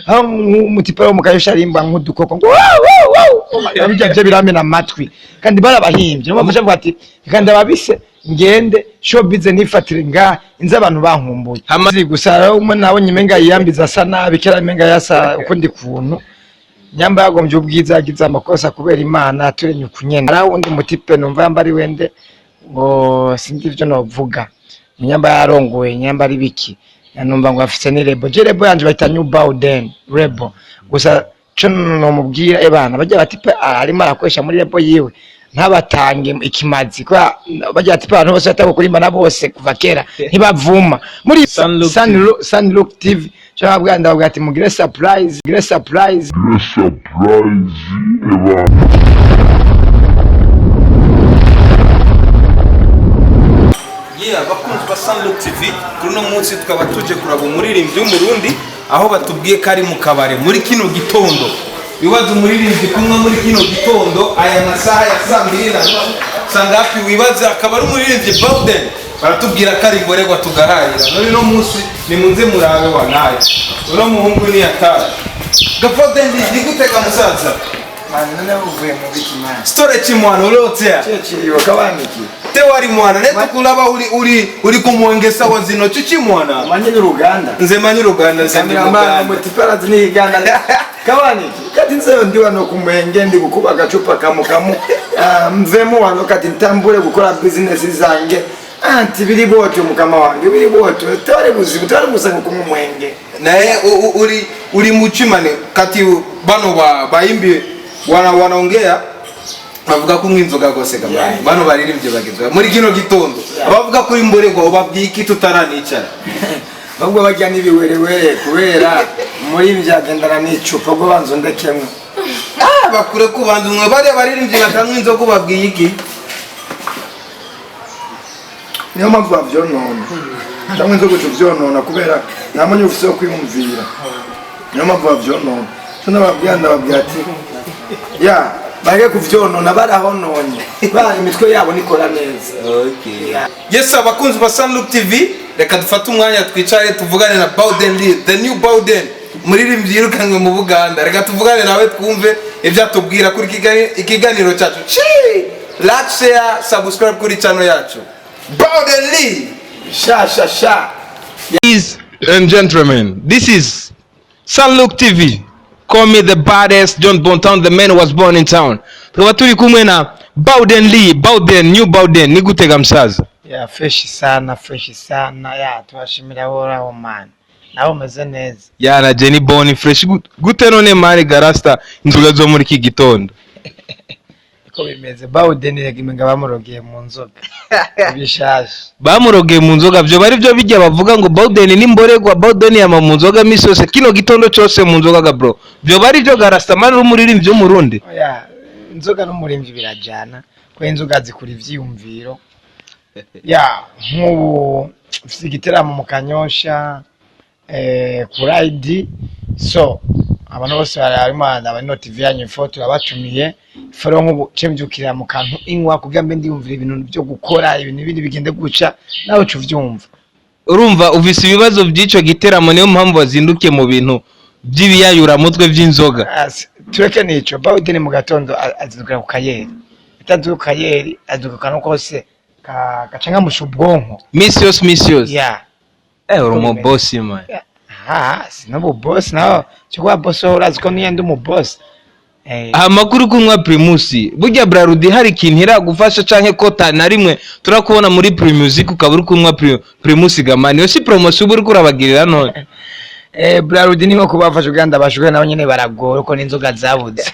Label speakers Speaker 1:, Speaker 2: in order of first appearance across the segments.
Speaker 1: umutipa wo mukayosha rimba nk'udukoko ngo abijya biramena amatwi kandi barabahimbye no bafasha ati kandi ababise ngende showbiz nifatire nga inza abantu bankumbuye hamazi gusara umwe nawe nyimenga yiyambiza sana bikira menga yasa ukundi kuntu nyamba yagombye ubwiza yagize amakosa kubera Imana turenye kunyena ara wundi mutipe numva yambari wende ngo sindi ivyo novuga nyamba yarongoye nyamba ari biki numva ngo afise ni rebo jerebo yanje bayita New Bowden rebo gusa cyo no mubwira ebana bajya batipe arimo arakoresha muri rebo yiwe ntabatange ikimazi kwa bajya ati abantu bose batako kurimba na bose kuva kera ntibavuma muri Sunlook TV cyabwa ndabwa ati mugire surprise
Speaker 2: bakunzi ba Sunlook TV kuri no munsi tukaba tuje kuraba umuririmbyi w'umurundi aho batubwiye kari mu kabare muri kino gitondo wibaza umuririmbyi kumwe muri kino gitondo aya masaha ya 2:00 sangapi wibaza akaba ari umuririmbyi Bowden baratubwira kari ngoregwa tugaharira none no munsi ni munze murabe wanaye uro muhungu ni atari Bowden ni gutega musaza
Speaker 1: none uvuye mu biki man
Speaker 2: storage mwana urotea
Speaker 1: cyekiriwe kabaniki
Speaker 2: te wari mwana neto kulaba uri kumwongesa wazino chichi mwana
Speaker 1: manye n'uruganda
Speaker 2: nze manye uruganda
Speaker 1: kamera mutiparazi ni iganda kabaniki kati nzeyo ndiwa no kumwenge ndi gukuba gacupa kamu mvemo wano kati ntambure gukora business zange anti biri bote mukama wange biri bote tare buzibu tare musanga kumwenge
Speaker 2: naye uri muchimane kati bano bayimbi wanaongea bavuga ko mwinzoga gose gamani bano baririmbye bagizwe muri kino gitondo abavuga kuri mborego babyiki tutaranicara
Speaker 1: bagwa bajya nibiwerewere kubera muri byagendana n'icupa go banzo ndekemwe
Speaker 2: bakure ko banzo mwe bari baririmbye batanwa inzoga babyiki
Speaker 1: niyo mpamvu bavyonona cyangwa inzoga cyuvyonona kubera namanyu ufise kwimumvira niyo mpamvu bavyonona tuna babyanda babyati ya bage kuvyonona barahononye ba imitwe yabo nikora neza.
Speaker 2: Okay, yes abakunzi ba Sunlook TV reka dufate umwanya twicare tuvugane na Bowden Lee the new Bowden muririmbyi yirukanwe mu Buganda reka tuvugane nawe twumve ivyatubwira kuri ikiganiro cyacu like share subscribe kuri channel yacu Bowden Lee
Speaker 1: sha
Speaker 2: ladies and gentlemen, this is Sunlook TV. Call me the baddest John Bontown, the man who was born in town. Tukaba turi kumwe na Bowden Lee, Bowden, new Bowden, ni gutega msaza.
Speaker 1: Yeah, fresh sana. Yeah, tuwashimira horaho man. Naho meze neza.
Speaker 2: Yeah, na Jenny Boni fresh gute none mari garasta inzoga zo muri iki gitondo.
Speaker 1: Ko bimeze Bowden yagimenga bamurogeye mu nzoga. Bishaje.
Speaker 2: Bamurogeye mu nzoga byo bari byo bijya bavuga ngo Bowden ni mboregwa Bowden yama mu nzoga misose kino gitondo cyose mu nzoga ga bro. Byo bari byo garasta mari rumuririmbyo mu Rundi.
Speaker 1: Yeah, inzoga n'umurimvyi birajana ko inzoga zikuri ivyiyumviro. Yeah, nk'ubu fisigiteramo mu Kanyosha kuraidi so abantu bose barimo abano TV yanyu ifoto abatumiye foro nk'ubu cembyukira mu kantu inkwa kugambe ndiyumvira ibintu byo gukora ibintu bindi bigende guca nawe cuvyumva
Speaker 2: urumva uvise ibibazo by'ico giteramo niyo mpamvu bazindukiye mu bintu by'ibiyayura mutwe by'inzoga
Speaker 1: tureke nico Bowden mu gatondo azindukira ku kayeri itaduka kayeri aduka no kose kacanga mushubwonko
Speaker 2: Misios
Speaker 1: yeah
Speaker 2: urumo boss man
Speaker 1: sinabo boss naho cyo boss urazi ko niye ndi mu boss
Speaker 2: amakuru kumwa Primus burya Brarudi hari ikintu iragufasha canke kota na rimwe turakubona muri Primusic ukaburi kumwa Primus gamani yo si promotion buri kurabagirira none
Speaker 1: Brarudi niko kubafasha Uganda bashukwe nabo nyene baragora ko n'inzoga zabuze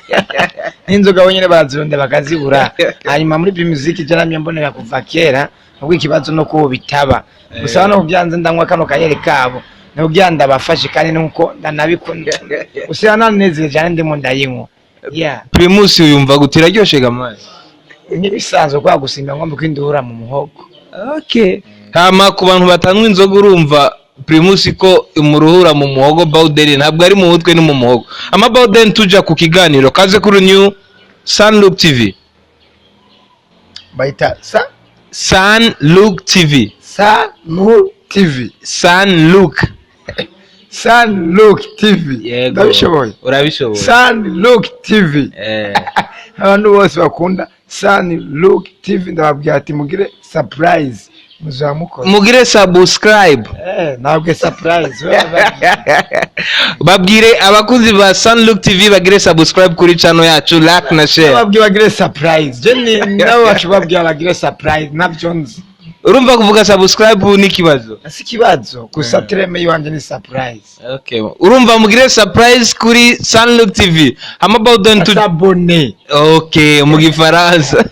Speaker 1: n'inzoga bonyene barazirunde bakazibura hanyuma muri Primusic cyanamye mbonera kuva kera ubwo ikibazo no ko bitaba gusa no byanze ndanywa kano kayere kabo no byanda bafashe kandi nuko ndanabikunda usana nezere cyane ndimo ndayinywa yeah
Speaker 2: Primus uyumva gutira ryoshe gamani
Speaker 1: ni bisanzwe kwa gusimba ngombe kwindura mu muhogo
Speaker 2: okay kama ku bantu batanywa inzoga urumva Primus ko umuruhura mu muhogo Bowden ntabwo ari mu mutwe ni mu muhogo ama Bowden tuja ku kiganiro kaze kuri new Sunlook TV
Speaker 1: baita
Speaker 2: Sunlook TV
Speaker 1: Sunlook TV
Speaker 2: Sunlook
Speaker 1: Sunlook TV.
Speaker 2: Yego.
Speaker 1: Ndabishoboye.
Speaker 2: Urabishoboye.
Speaker 1: Sunlook TV. Abantu bose bakunda Sunlook TV ndababwira ati mugire surprise muzamukora.
Speaker 2: Mugire subscribe.
Speaker 1: Ntabwo surprise.
Speaker 2: Babwire abakunzi ba Sunlook TV bagire subscribe kuri channel yacu, like na share.
Speaker 1: Babwire bagire surprise. Je nabo bacu babwira bagire surprise nabyo nzi.
Speaker 2: Urumva kuvuga subscribe ni kibazo?
Speaker 1: Si kibazo, gusa treme yiwanje ni surprise.
Speaker 2: Okay. Urumva mugire surprise kuri Sunlook TV. I'm about them to
Speaker 1: abonner.
Speaker 2: Okay, mu gifaransa.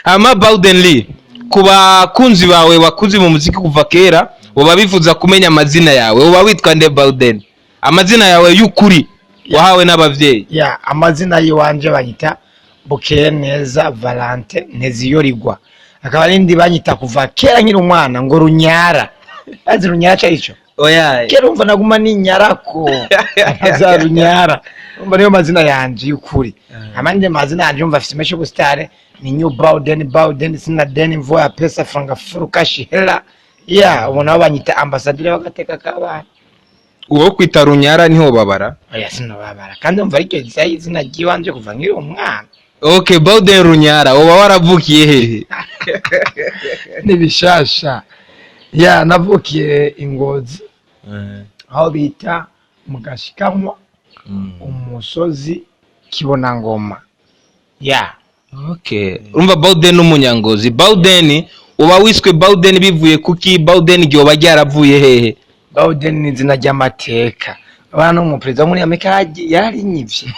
Speaker 2: I'm about them li. Kuba kunzi bawe wakuzi mu muziki kuva kera, uba bifuza kumenya amazina yawe. Uba witwa nde Bauden? Amazina yawe y'ukuri wahawe n'abavyeyi.
Speaker 1: Amazina yiwanje banyita Bukeye Neza Valente Nteziyorigwa. Akaba rindi banyita kuva kera nkiri umwana ngo Runyara. Azi Runyara carico?
Speaker 2: Oya.
Speaker 1: Kera umva naguma ni Nyarako. Aza Runyara. Umva niyo mazina yanje y'ukuri. Amande mazina yanje umva afite mesho gustare ni New Bauden sina deni mvua ya pesa franga furuka shihela. Ubona banyita ambassadeur w'agateka kabana.
Speaker 2: Uwo kwita Runyara niho babara?
Speaker 1: Oya sino babara. Kandi umva aricyo izina giwanje kuva nkiri umwana.
Speaker 2: Okay, Bauden Runyara, uba waravukiye hehe?
Speaker 1: Nibishasha. Navukiye Ingozi. Aho bita Mugashikamwa. Umusozi Kibonangoma.
Speaker 2: Okay. Urumva Bauden n'umunyangozi. Bauden uba wiswe Bauden bivuye kuki? Bauden gyo bajyaravuye hehe?
Speaker 1: Bauden ni izina ry'amateka. Abana umuperezida muri Amerika yararinyivye.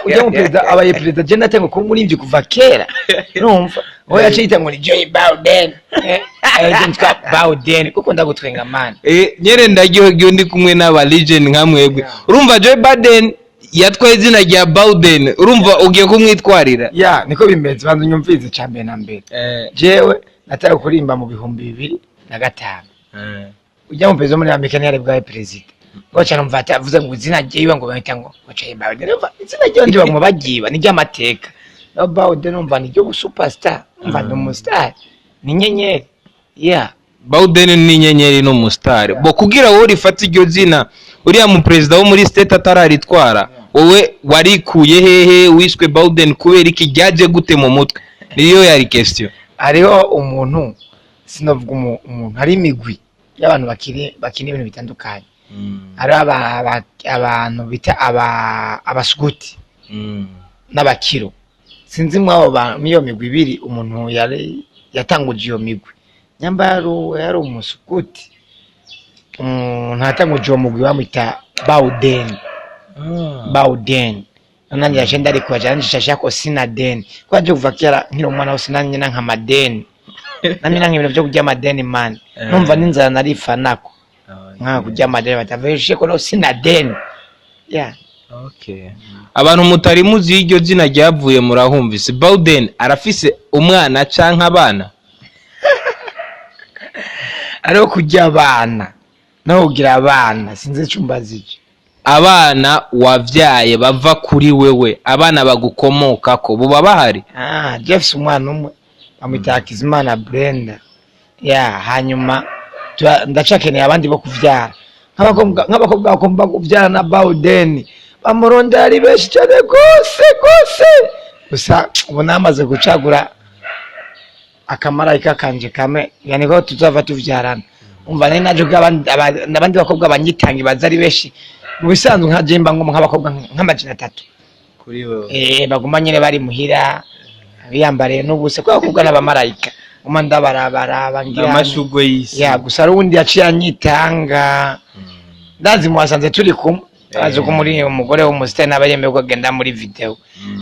Speaker 1: Ujya mu perezida abaye perezida je natengo ko muri ivyo kuva kera. Urumva? Oya cita ngo ni Joy Bauden. Agentwa Bauden kuko ndagutwenga man.
Speaker 2: Nyere ndaryohegyo ndi kumwe n'aba legend nkamwebwe. Urumva Joy Bauden yatwaye izina rya Bauden. Urumva ugiye kumwitwarira?
Speaker 1: Niko bimeze bantu nyumvize cyambe na mbere. Jewe natari kurimba mu 2005. Ujya mu perezida muri Amerika yari bwa perezida. Ngocha numvata avuze ngo izina ryiwe ngo bahita ngo Joy Bauden. Izina ryo ndi bamwe bagiba ni ry'amateka. No Bauden numva ni ryo superstar. Umva ni umustar. Ni nyenyeri.
Speaker 2: Bauden ni nyenyeri no mustar. Bo kugira wowe rifata iryo zina uriya mu president wo muri state atararitwara. Wowe warikuye hehe wiswe Bauden kubera iki ryaje gute mu mutwe? Niyo yari question.
Speaker 1: Ariho umuntu sinovuga umuntu hari imigwi y'abantu bakini ibintu bitandukanye. Ari abantu bita abasuguti n'abakiro. Sinzi mwabo miyo migwi ibiri umuntu yari yatanguje iyo migwi. Nyambaro yari umusukuti. Ntatanguje uwo mugwi bamwita Bauden. Bauden. Nanjye yashenda ari kwajana shashako sina deni. Kwaje kuva kera nkiri umwana wose nanjye nka madeni. Nami nange ibintu byo kujya madeni man. Numva ninzara narifa nako. Nka kujya madeni bataveshe ko no sina deni.
Speaker 2: Okay. Abantu mutari muzi iryo zina ryavuye murahumvise. Bauden arafise umwana canka abana?
Speaker 1: Ariho kujya abana. No kugira abana sinze cumba zije.
Speaker 2: Abana wavyaye bava kuri wewe, abana bagukomokako buba bahari?
Speaker 1: Jeffs umwana umwe bamwita Hakizimana Brenda. Hanyuma ndacakeneye abandi bo kuvyara. Nk'abakobwa bakomba kuvyara na Bauden. Bamuronda ari benshi cyane gose. Gusa ubu namaze gucagura akamarayika kanje kame, yani ko tuzava tuvyarana. Umva nari naje abandi bakobwa banyitangi bazari benshi. Mu bisanzwe nka jemba ngo nk'abakobwa nk'amajina 3
Speaker 2: kuri wewe.
Speaker 1: Baguma nyine bari muhira biyambariye n'ubuse kwa bakobwa n'abamarayika. Umanda barabara ngira
Speaker 2: amashugwe y'isi.
Speaker 1: Gusa rundi yaciye anyitanga. Ndazi mwasanze turi kumwe. Aje ko muri umugore w'umusitani n'abayemeye kugenda muri video.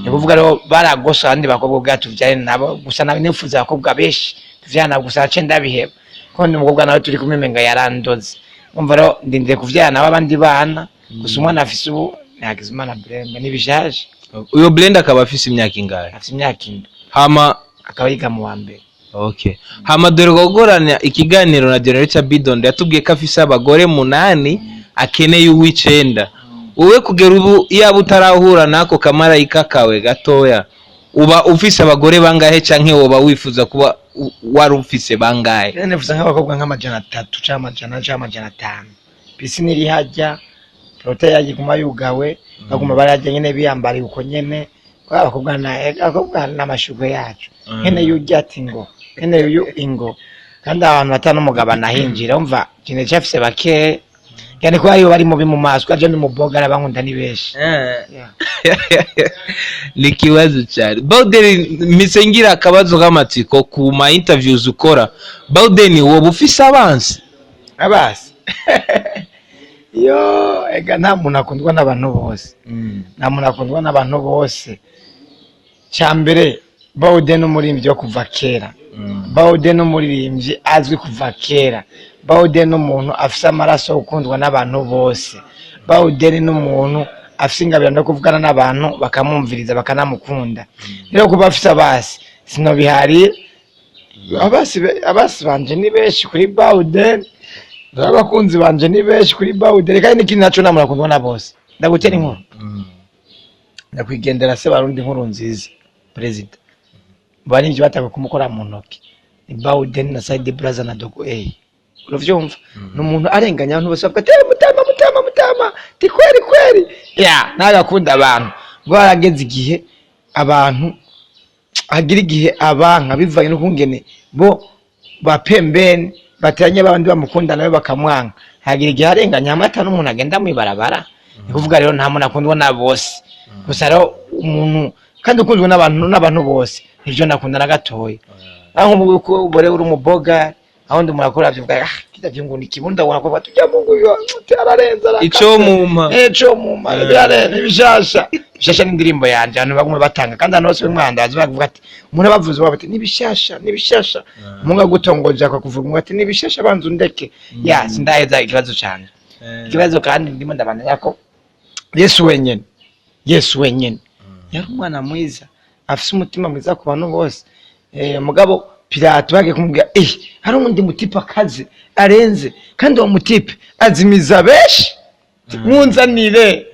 Speaker 1: Ni kuvuga rero baragosa andi bakobwa bwacu byari nabo gusa nawe nifuza bakobwa benshi tuvyana gusa ace ndabiheba. Ko ni umukobwa nawe turi kumimenga yarandoze. Umva rero ndinde kuvyana n'abandi bana. Gusa umwana afise ubu Hakizimana Brenda nibishaje.
Speaker 2: Uyo Brenda akaba afise imyaka ingahe?
Speaker 1: Afise imyaka 7.
Speaker 2: Hama
Speaker 1: akaba yiga mu wa mbere.
Speaker 2: Okay. Hama dore gogorana ikiganiro na Generation Bidondo yatubwiye ko afise abagore 8 akeneye uw'icenda. Uwe kugera ubu yaba utarahura nako kamarayika kawe gatoya uba ufise abagore bangahe canke woba wifuza kuba wari ufise bangahe?
Speaker 1: Nene fuza nk'abakobwa nk'amajana 3 cyangwa amajana 5. Pisine iri hajya, prote yaguma yugawe, baguma barajya nyene biyambari uko nyene. Kwa abakobwa n'amashugwe yacu. Nkene yujya ati ngo, nkene yu ingo. Kandi abantu batanu mugaba nahinjira umva kine cyafise bake. Yani ko ayo bari mu maso aje mu bogara bankunda ni beshi.
Speaker 2: Ni kibazo cyane. Bawden misengira akabazo k'amatsiko ku ma interviews ukora. Bawden wo bufise abansi.
Speaker 1: Abasi. Yo ega nta muntu akundwa n'abantu bose. Nta muntu akundwa n'abantu bose. Cyambere Bawden umurimbyi wo kuva kera. Bawden umurimbyi azwi kuva kera. Bawden n'umuntu afise amaraso ukundwa n'abantu bose. Bawden n'umuntu afise ingabira no kuvugana n'abantu bakamumviriza bakanamukunda. Rero kuba afise abasi sino bihari abasi banje ni beshi kuri Bawden. Abakunzi banje ni beshi kuri Bawden kandi n'ikindi naco namura kundwa na bose. Ndagutera inkuru. Ndakwigendera se barundi inkuru nziza. President. Bari nje bataka kumukora mu ntoki. Ni Bawden na Side Brother na Dogo A. Uruvyumva n'umuntu arenganya abantu bose bavuga mutama ti kweri ya nagakunda abantu ngo arageze igihe abantu agira igihe abanka bivanye no kungene bo bapembene batanye babandi bamukunda nawe bakamwanga hagira igihe arenganya amata n'umuntu agenda mwibarabara nikuvuga rero nta muntu akundwa na bose gusa rero umuntu kandi ukundwa n'abantu bose nivyo nakunda na gatoya aho muko bore uri umuboga aho ndi murakora byivuga kitavye ngo nikibunda wona ko batujya mungu yo ararenza
Speaker 2: ico muma
Speaker 1: birarenze bishasha n'indirimbo yanje abantu bagumwe batanga kandi anose bimwandaza bavuga ati umuntu bavuze bati nibishasha munga gutongoja kwa kuvuga ati nibishasha banzu ndeke ya sindaheza ikibazo cyane ikibazo kandi ndimo ndabandanya ko Yesu wenyene yari umwana mwiza afise umutima mwiza ku bantu bose mugabo Pilato bage kumubwira hari undi mutipe akaze arenze kandi uwo mutipe azimiza beshi munzanire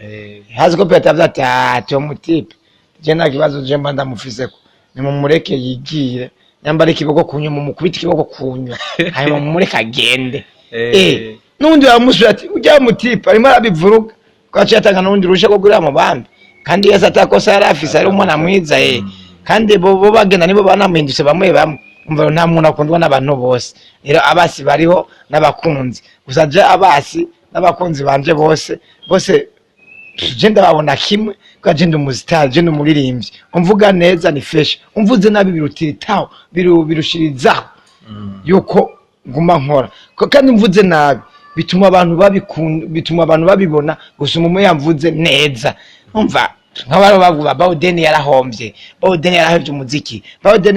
Speaker 1: hazi ko Pilato avuze ati uwo mutipe je nta kibazo je mba ndamufiseko nimumureke yigire nyambare ikiboko kunyuma mukubita ikiboko kunyuma hanyuma mumureke agende nundi wamusubira ati ujya mutipe arimo arabivuruga kwaciye atanga nundi rusha ko gura mu bambi kandi Yesu atakosa yari afise ari umwana mwiza kandi bo bagenda nibo banamuhindutse bamwe umva nta muntu akundwa n'abantu bose rero abasi bariho n'abakunzi gusa je abasi n'abakunzi banje bose je ndababona kimwe kwa je ndumuzitari je ndumuririmbyi umvuga neza ni fresh umvuze nabi birutitaho birushirizaho yuko nguma nkora kandi mvuze nabi bituma abantu babibona gusa umwe yamvuze neza umva nk'abaro bavuga Bawden yarahombye Bawden yarahevye umuziki Bawden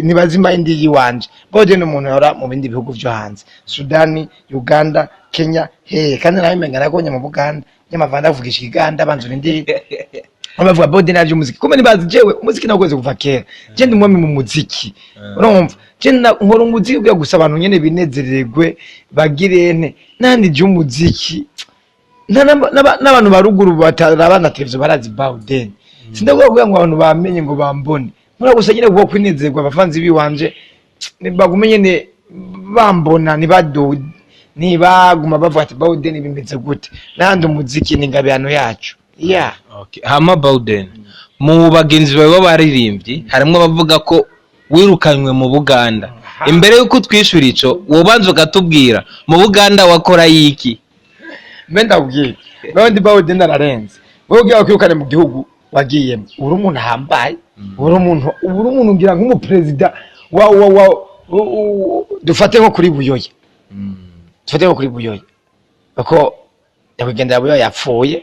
Speaker 1: nibazima indi yiwanje Bawden umuntu yora mu bindi bihugu byo hanze Sudani Uganda Kenya kandi nabimenga nagonye mu Buganda nyamavanda avugisha Uganda banzura indi abavuga Bawden yaje umuziki kuma nibazi jewe umuziki nagoze kuva kera je ndi mwami mu muziki urumva je nkora umuziki byo gusa abantu nyene binezererwe bagirene nandi je umuziki n'abantu baruguru batarabana televiziyo barazi Bawden sindagwa ngo abantu bamenye ngo bambone muri gusagire kuko kwinezerwa abafanzi biwanje bagumenye ne bambona nibaguma bavuga ati Bawden bimeze gute nandi umuziki n'ingabiyano yacu
Speaker 2: okay hama Bawden mu bagenzi bawe baririmbyi harimo bavuga ko wirukanywe mu Buganda imbere yuko twishura ico wobanze ugatubwira mu Buganda wakora yiki
Speaker 1: Menda ubwiye bandi Bawden ararenze wowe wakirukane mu gihugu wagiyemo uri umuntu hambaye uri umuntu ngira nk'umupresident dufate nko kuri Buyoya bako yakugendera Buyoya yapfuye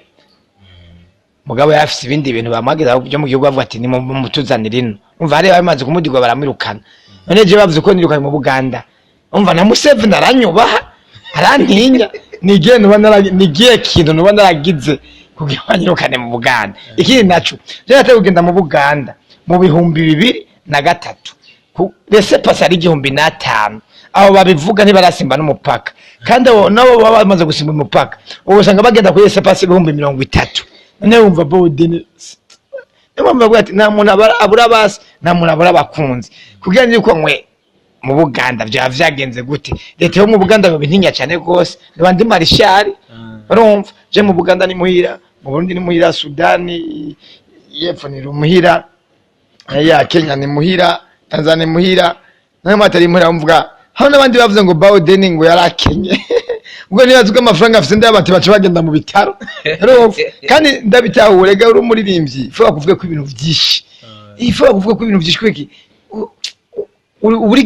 Speaker 1: mugabo yafise ibindi bintu bamwageza byo mu gihugu bavuga ati ni mutuzanira ino umva ari bamaze kumudigwa baramirukana none je bavuze ko nirukanye mu Buganda umva na Museveni aranyubaha arantinya nigiye kintu nuba naragize kugira banyirukane mu Buganda ikindi naco je natagenda mu Buganda mu 2003 rese pasa ari 2005 abo babivuga ntibarasimba n'umupaka kandi nabo baba bamaze gusimba umupaka ubusanga bagenda kuri rese pasa 30 none wumva Bawden mpamvu bavuga ati nta muntu abura basi nta muntu abura abakunzi kugira ngo yuko mwe mu Buganda byaba vyagenze gute leta yo mu Buganda babintinya cyane gose nabandi marishari urumva je mu Buganda ni muhira mu Burundi ni muhira Sudani yepfo ni muhira ya Kenya ni muhira Tanzania ni muhira nayo matari muhira mvuga hano nabandi bavuze ngo Bawden ngo yarakenye ubwo nibaza ko amafaranga afite ndabati baca bagenda mu bitaro kandi ndabitahure ga uri umuririmbyi ifuka kuvuga ko ibintu byinshi ifuka kuvuga ko ibintu byinshi kwiki uri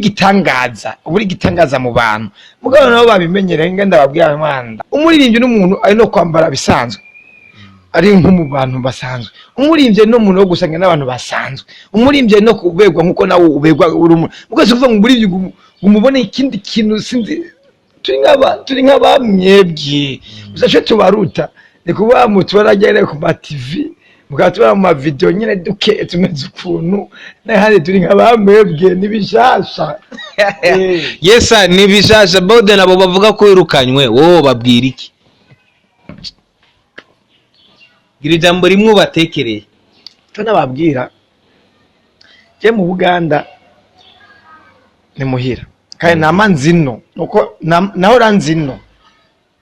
Speaker 1: gitangaza mu bantu mugabo nabo babimenyereye ngenda babwira Imana umuririmbyi n'umuntu ari no kwambara bisanzwe ari nko mu bantu basanzwe umuririmbyi no muntu wo gusanga n'abantu basanzwe umuririmbyi no kubegwa nkuko nawe ubegwa uri umuntu mugaze kuvuga ngo umuririmbyi umubone ikindi kintu sinzi turi nk'abamwebwe uzaje tubaruta ni kuba mutwarajya ku ma TV mukatubara mu video nyine duke tumeze ukuntu n'ahandi turi nk'abamwebwe nibishasha
Speaker 2: yesa nibishasha Bawden abo bavuga ko irukanywe wowe babwira iki gira ijambo rimwe ubatekereye
Speaker 1: cyo nababwira je mu Buganda ni muhira kandi namanzino nuko naho ranzino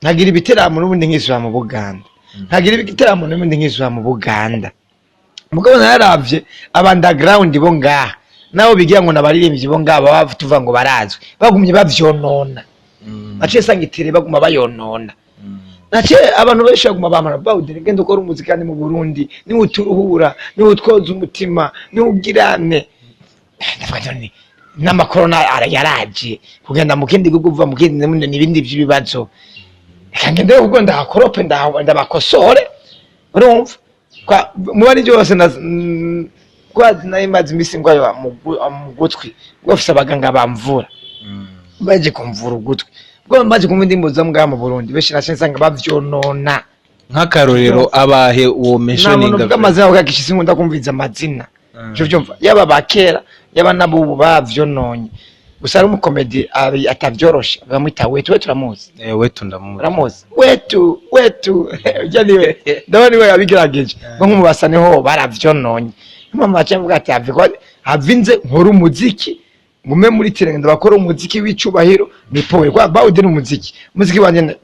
Speaker 1: nagira ibiteramo n'ubundi nk'isura mu Buganda nagira ibiteramo n'ubundi nk'isura mu Buganda mugabo naravye underground bo ngaha nabo bigira ngo nabaririmbyi bo ngaha baba tuvuga ngo barazwe bagumye bavyonona naciye sanga itere baguma bayonona naciye abantu benshi baguma bamara Bawden genda ukora umuziki kandi mu Burundi ni uturuhura ni utwoza umutima ni ugirane n'amakorona yaraje kugenda mu kindi gihugu uva mu kindi n'ibindi by'ibibazo kangende ubwo ndakorope ndabakosore urumva mu bari byose kwazi nayimaze imisi ngwayo mu gutwi bafise abaganga bamvura baje kumvura ugutwi bwo maze kumva indimbo zo mbwa mu Burundi benshi nasanga bavyonona
Speaker 2: nk'akarorero abahe uwo mentioning
Speaker 1: amazina ukakishisi nkunda kumviza amazina cyo byumva yaba bakera yaba nabubu bavyononye gusa ari umukomedi atavyoroshe bamwita wetu turamuzi
Speaker 2: wetu ndamuzi
Speaker 1: ramuzi wetu janiwe ndabani we abigerageje ngo nk'umubasane ho baravyononye mama acemvuga ati avinze nkora umuziki ngume muri tirenge bakora umuziki w'icubahiro ni power kwa Bawden umuziki wanje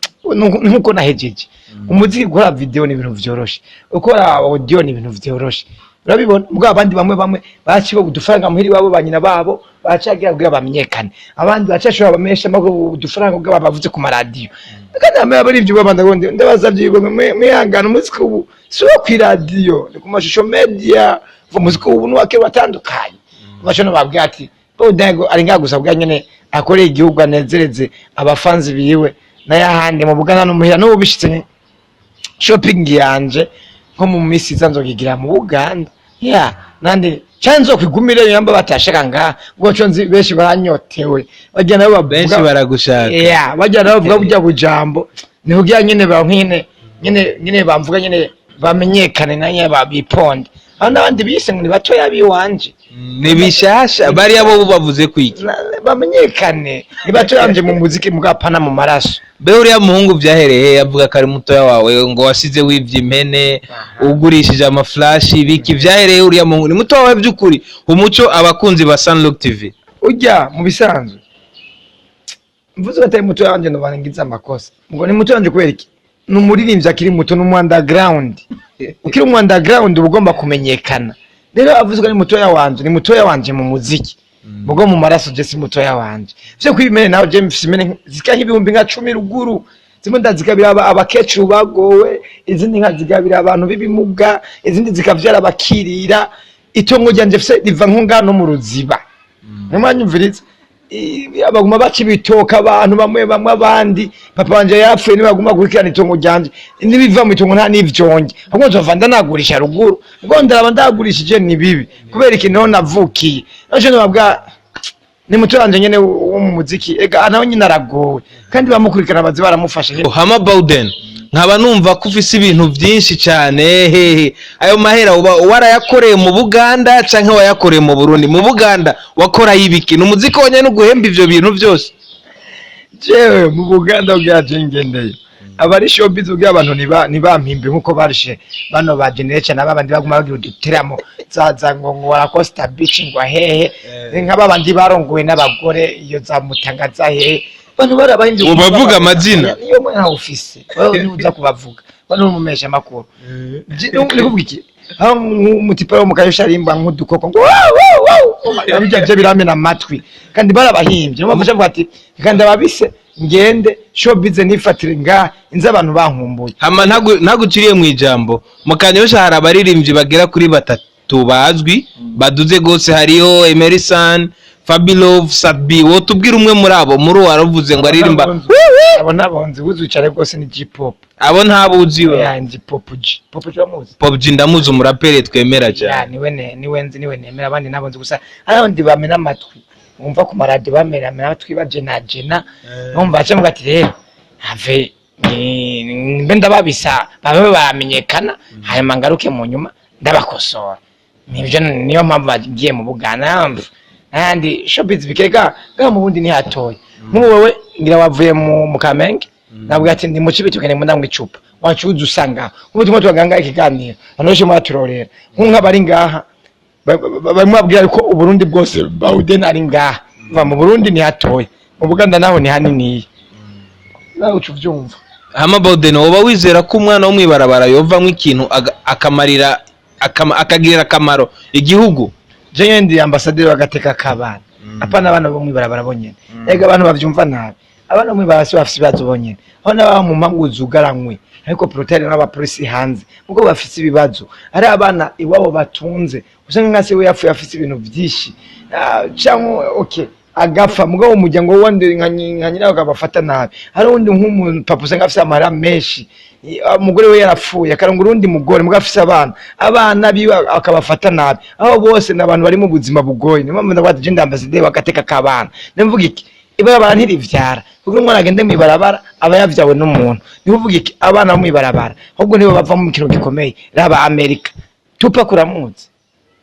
Speaker 1: nkuko nahejeje umuziki gukora video ni ibintu vyoroshe ukora audio ni ibintu vyoroshe urabibona mugabo abandi bamwe bacibo udufaranga muhiri wabo banyina babo bacagira kugira bamenyekane abandi bacashobora bamesha mako udufaranga bwa bavuze ku maradiyo kandi ame abari ibyo babanda gonde ndabasavye yuko mwihangana umuziki ubu si wo ku radio ni ku mashusho media umuziki ubu nuwake watandukanye bashona babwira ati Bawden ari ngagusa bwa nyene akoreye igihugu anezereze abafanzi biwe n'ayahandi mu Buganda n'umuhira no bishitse shopping yanje nko mu misi zanzogigira mu Buganda nandi chanzo kwigumire yamba batashaka nga goco nzi benshi baranyotewe bajya nabo
Speaker 2: benshi baragushaka
Speaker 1: bajya nabo bavuga bujya bujambo ni kugira nyene nyene bamvuga nyene bamenyekane nanye babiponde abandi bise ngo ni batoya biwanje
Speaker 2: ni bishasha bari abo bavuze kwiki
Speaker 1: bamenyekane ni batoyanje mu muziki mugapana mu maraso
Speaker 2: be uriya muhungu vyahereye yavuga kari mutoya wawe ngo wasize wivye impene ugurishije amaflash biki vyahereye uriya muhungu ni mutoya wawe byukuri umuco abakunzi ba Sunlock TV
Speaker 1: ujya mu bisanzwe mvuze batari mutoya wanje no barangiza amakosa ngo ni mutoya wanje kwereki numuririmbyi akiri muto no mu underground ukiri mu underground ugomba kumenyekana rero avuze ko ni mutoya wanje mu muziki mugo mu maraso je si mutoya wanje vyo kwimene nawe je mfise imene zika nk'ibihumbi nka 10 ruguru zimwe ndazigabira abakecuru bagowe izindi nkazigabira abantu bibimuga izindi zikavyara bakirira itongo ryanje fise riva nk'ungano mu ruziba nemanyumviriza abaguma baci bitoka abantu bamwe abandi papa wanje yapfuye nibaguma kurikirana itongo ryanje nibiva mu itongo nta nivyonge ahubwo nzova ndanagurisha ruguru ngo ndaraba ndagurishije ni bibi kubera ikintu navukiye naje nababwa ni muto wanje nyene wo mu muziki ega nawe nyine aragowe kandi bamukurikirana bazi baramufasha
Speaker 2: Hama Bawden nkaba numva ko ufise ibintu byinshi cyane ayo mahera warayakoreye mu Buganda canke wayakoreye mu Burundi mu Buganda wakora yibiki numuziki wonye no guhemba ivyo bintu byose
Speaker 1: jewe mu Buganda bwaje ngendeye abari showbiz ubwo abantu nibampimbe nkuko barishe bano ba generation abandi baguma bagira uduteramo zaza ngo warakosta beach ngo hehe nk'abandi barongowe n'abagore iyo za mutangaza hehe bano barabahinje
Speaker 2: ubavuga amazina
Speaker 1: niyo mwana office wewe ni uza kubavuga bano mumesha makuru nikuvuga iki aho umutipa wo mukayosha rimba nk'udukoko ngo abijya biramena amatwi kandi barabahimbye no bafasha bati kandi ababise ngende showbiz nifatire nga inza abantu bankumbuye
Speaker 2: hama ntaguciriye mu ijambo mukanyosha hari abaririmbyi bagera kuri batatu bazwi baduze gose hariyo Emerson Fabilove Sabi wo tubwira umwe muri abo muri waravuze ngo aririmba
Speaker 1: abo nabonze buzwicare gose ni G-pop
Speaker 2: abo ntabuzi we
Speaker 1: ya ndi Pop uramuzi
Speaker 2: Pop G ndamuzi umuraperi twemera cyane
Speaker 1: niwe nemera abandi nabonze gusa abandi bamena amatwi umva ku maradi bamera amatwi bajena numva ace mugati rero have mbe ndababisa babe bamenyekana hanyuma ngaruke mu nyuma ndabakosora nibyo niyo mpamvu bagiye mu bugana kandi showbiz bikeka mu bundi ni hatoye wewe ngira wavuye mu Kamenge nabwo ati ndi mu Cibitoke mu ndamwe icupa wacuza usanga ubutuma twaganga ikiganiro anoshe mwaturorera nk'abari ngaha bamwabwira ko uburundi bwose Bawden ari ngaha va mu Burundi ni hatoye mu Buganda naho ni hanini nawe ucuvyumva
Speaker 2: hama Bawden woba wizera ko umwana wo mwibarabara yovamwe ikintu akamarira akagirira akamaro igihugu
Speaker 1: je ndi ambassadeur wagateka kabana apana abana bo mwibarabara bonyene ega abantu bavyumva nabi abana mwibarabara bafise ibibazo bonyene aho naba mu manguzi ugaranywe ariko protect n'abapolisi hanze mugo bafise ibibazo ari abana iwabo batunze usanga ngase we yafuye afise ibintu byinshi cyangwa okay agafa mugo umuryango wonde nkanyira bakabafata nabi hari undi nk'umuntu papa usanga afise amara menshi umugore we yarapfuye akarongo urundi mugore mugo afise abana biwe akabafata nabi aho bose nabantu bari mu buzima bugoye niyo mpamvu ndabati je ndambasade bagateka kabana nemvuga iki ibarabara ntirivyara kuko umwana agende mwibarabara aba yavyawe n'umuntu nivuga iki abana bo mwibarabara ahubwo nibo bava mu kintu gikomeye raba Amerika tupa kuramuzi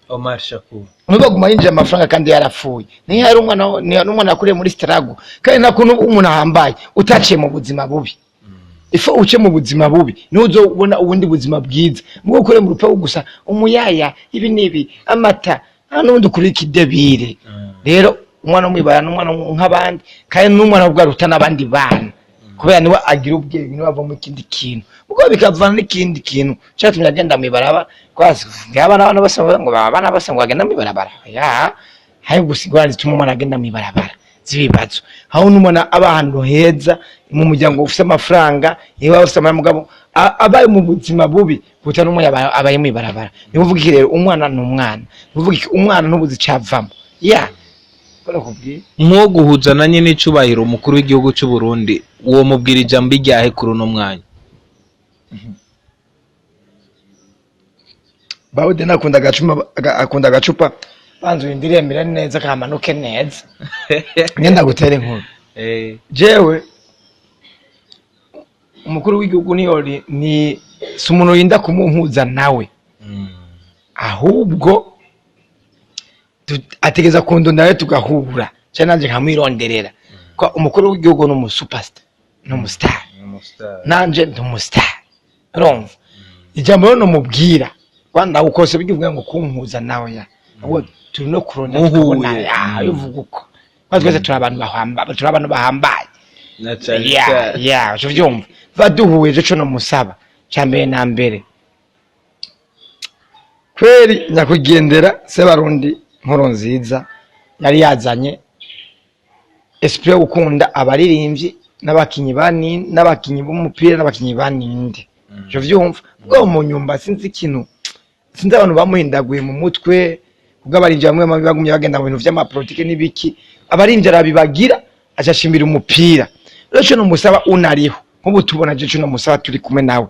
Speaker 2: Omar Shakur
Speaker 1: nuba guma yinje amafaranga kandi yarapfuye ni hari umwana akuriye muri struggle kandi nakuntu umuntu ahambaye utaciye mu buzima bubi ifo uce mu buzima bubi nuzo ubona ubundi buzima bwiza mugo kure mu rupa gusa umuyaya ibi nibi amata nundi kuri kidebire rero umwana mwibara n'umwana nk'abandi kandi n'umwana bwaruta n'abandi bana kubera niwe agira ubwenge niwe ava mu kindi kintu mugo bikavana n'ikindi kintu cyatumye agenda mwibaraba kwasi abana basanga ngo abana basanga agenda mwibarabara ya hayo gusigura zituma umwana agenda mwibarabara zibibazo aho n'umwana abantu heza mu muryango ufite amafaranga yewe ufite amagabo abaye mu buzima bubi buta n'umwe abaye mwibarabara nivuga iki rero umwana n'umwana nivuga iki umwana n'ubuzi cyavamo ya
Speaker 2: nko guhuzana nyine n'icubahiro umukuru w'igihugu cy'u Burundi uwo mubwira ijambo ryahe kuri uno mwanya
Speaker 1: Bawden akunda agacupa banzu indiremera neza kamanuke neza ngenda gutere inkuru jewe umukuru w'igihugu ni sumuntu yinda kumunkuza nawe ahubwo ategeza kundo nawe tugahura cyane nje nkamwironderera ko umukuru w'igihugu no mu superstar no mu star nanje no mu star urumva ijambo no mubwira kwanda ukose bigivuga ngo kunkuza nawe ya ahubwo turi no kurona kubona yuvuga uko twese turi abantu bahambaye ya uvyumva vaduhuye cyo no musaba cyambere na mbere kweri nyakugendera se barundi nkuru nziza yari yazanye esprit yo gukunda abaririmbyi n'abakinyi b'umupira n'abakinyi baninde je vyumva bwo mu nyumba sinzi ikintu sinzi abantu bamuhindaguye mu mutwe kubwo abarinje bamwe bagumye bagenda mu bintu vy'amapolitike n'ibiki abarinje arabibagira acashimbira umupira rero no musaba unariho nk'ubu tubona je no musaba turi kumwe nawe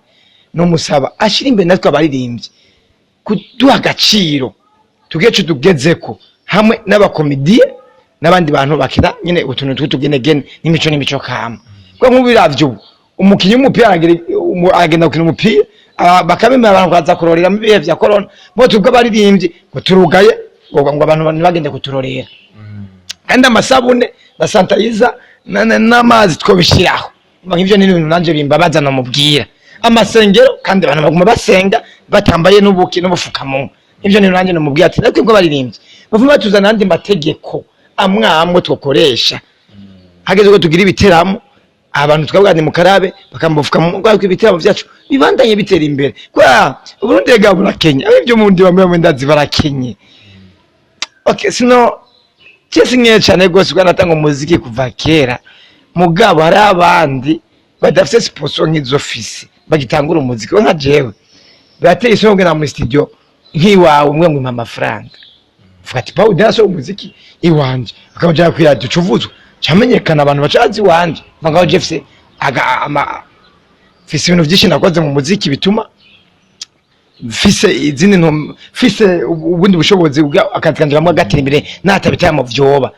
Speaker 1: no musaba ashira imbere natwe abaririmbyi kuduha agaciro tugecu tugezeko hamwe n'abakomediye n'abandi bantu bakira nyine utuntu tw'utugenegene n'imico kama kwa nk'ubiravyo umukinyi w'umupira agenda gukina umupira bakabemera abantu baza kurorera mu bihe vya corona bo tubwo abaririmbyi ngo turugaye ngo abantu bagende kuturorera kandi amasabune na sanitizer n'amazi twobishiraho nk'ivyo ni ibintu nanje bimbabaza namubwira amasengero kandi abantu baguma basenga batambaye n'ubuki n'ubufukamunwa ivyo ni nanje namubwira ati natwe bwo baririmbye bavuma tuzana andi mategeko amwe twokoresha hageze ko tugira ibiteramo abantu twabwanye mu karabe bakambufuka mu rwego rw'ibiteramo byacu bibandanye bitera imbere kwa Burundi rega burakenya abivyo mu ndi bamwe ndazi barakenye okay sino cyesinye cyane gose kwanatanga umuziki kuva kera mugabo hari abandi badafite sponsor nk'izo office bagitangura umuziki nka jewe bateye isonga na mu studio nk'iwawe umwe ngo amafaranga vuga ati bawo daso umuziki iwanje akabaja kwira ducuvuzwa cyamenyekana abantu bacazi wanje bangaho Jeffse fise ibintu byinshi nakoze mu muziki bituma fise izindi no fise ubundi bushobozi akazikanjiramo gatera imbere natabitaya mu vyoba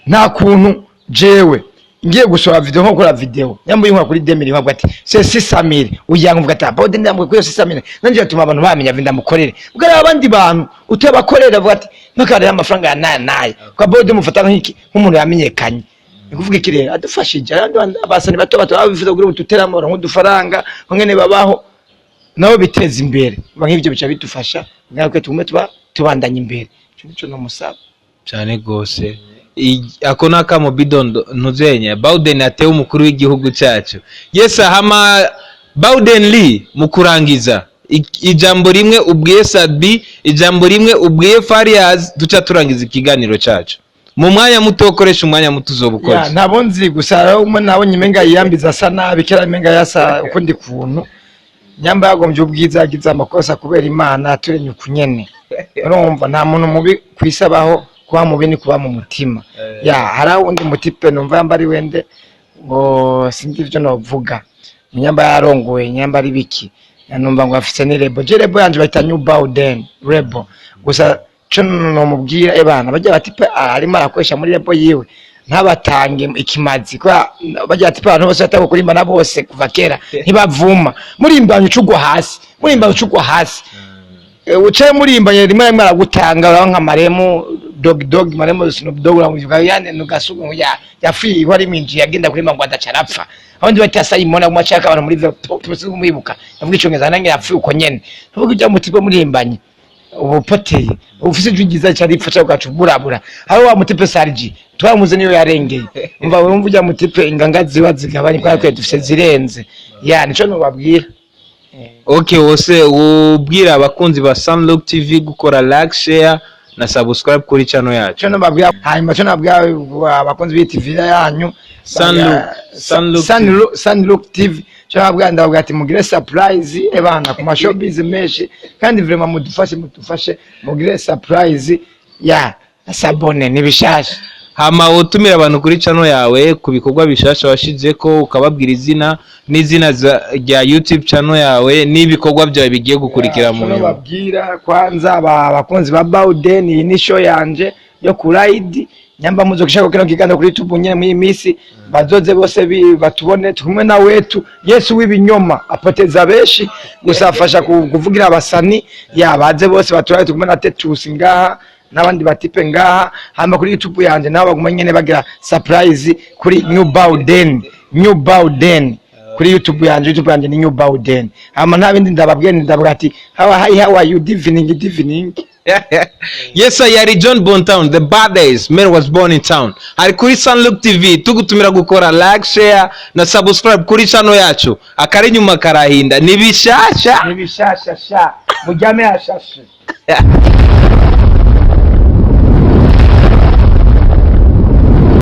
Speaker 1: nta kuntu jewe ngiye gusora video nko gukora video nyambuye nko kuri 2000 nkabwa ati c'est 6000 uyanga mvuga ati bode ndamwe kuri 6000 nanje atuma abantu bamenya vinda mukorere bwa abandi bantu utabakorera vuga ati nakare amafaranga ya naye kwa bode mufata nk'iki nk'umuntu yamenyekanye nikuvuga iki rero adufashije abasani bato babifuza kuri ututeramo nk'udufaranga ngene babaho nabo biteza imbere nk'ivyo bica bitufasha ngakwe tugume tubandanye imbere cyo no musaba
Speaker 2: cyane gose ako nakamo bidondo ntuzenya Bauden atewe umukuru w'igihugu cyacu yesa hama Bauden Lee mukurangiza ijambo rimwe ubwiye Sadbi ijambo rimwe ubwiye Fariaz duca turangiza ikiganiro cyacu mu mwanya muto ukoresha umwanya muto uzobukora
Speaker 1: nabo nzi gusa umwe nabo nyimenga yiyambiza sana bikira menga yasa ukundi kuntu nyamba yagombye ubwiza yagize amakosa kubera Imana turenye ukunyene urumva nta muntu mubi kwisabaho kwa mubini kuba mu mutima ya hara undi mutipe numva yambari wende ngo sindi ivyo novuga nyamba yarongoye nyamba ari biki numva ngo afise ni rebo je rebo yanje bayita New Bauden rebo gusa cyo no mubwira ebana bajya batipe arimo arakoresha muri rebo yiwe ntabatange ikimazi kwa bajya ati abantu bose batako kurimba na bose kuva kera ntibavuma murimbanye ucugwa hasi ucaye murimbanye rimwe rimwe aragutanga uranka maremo dog maremo Snoop Dogg uramuvuga yane nugasugo ya free wari minji yagenda kurimba ngo adacarapfa abandi batasa imona kumashaka abantu muri tubise kumuyibuka yavuga icyongeza nange yapfuye uko nyene uvuga ujya mutipe murimbanye ubupoteye ufise jugiza cyari pfasha ugacuburabura aho wa mutipe Sarji twamuze niyo yarengeye umva urumva ujya mutipe inganga ziba zigabanye kwa kwe dufise zirenze ya nico no babwira
Speaker 2: okay wose ubwira abakunzi ba Sunlook TV gukora like share na subscribe kuri channel yacu
Speaker 1: cyo no babwira hanyuma cyo nabwira abakunzi bi TV yanyu Sunlook TV cyabwa ndabwira ati mugire surprise ebana ku mashowbiz menshi kandi vraiment mudufashe mugire surprise ya sabone nibishasha
Speaker 2: hama utumira abantu kuri channel yawe ku bikorwa bishasha washize ko ukababwira izina n'izina rya YouTube channel yawe n'ibikorwa byawe bigiye gukurikira mu nyuma
Speaker 1: babwira kwanza abakunzi ba Bauden ni show yanje yo ku ride nyamba muzo kishaka kino kiganda kuri YouTube nyene mu imisi bazoze bose batubone tumwe na wetu Yesu w'ibinyoma apoteza beshi gusafasha kuvugira abasani yabaze bose baturaye tumwe na Tetusi ngaha n'abandi batipe ngaha hamba kuri YouTube yanje nabo baguma nyene bagira surprise kuri New Bauden kuri YouTube yanje ni New Bauden hama nta bindi ndababwiye ndavuga ati how are you evening
Speaker 2: yes yari John Bontown the baddest man was born in town ari kuri Sunlook TV tugutumira gukora like share na subscribe kuri channel yacu akari nyuma karahinda nibishasha
Speaker 1: sha mujame ashashe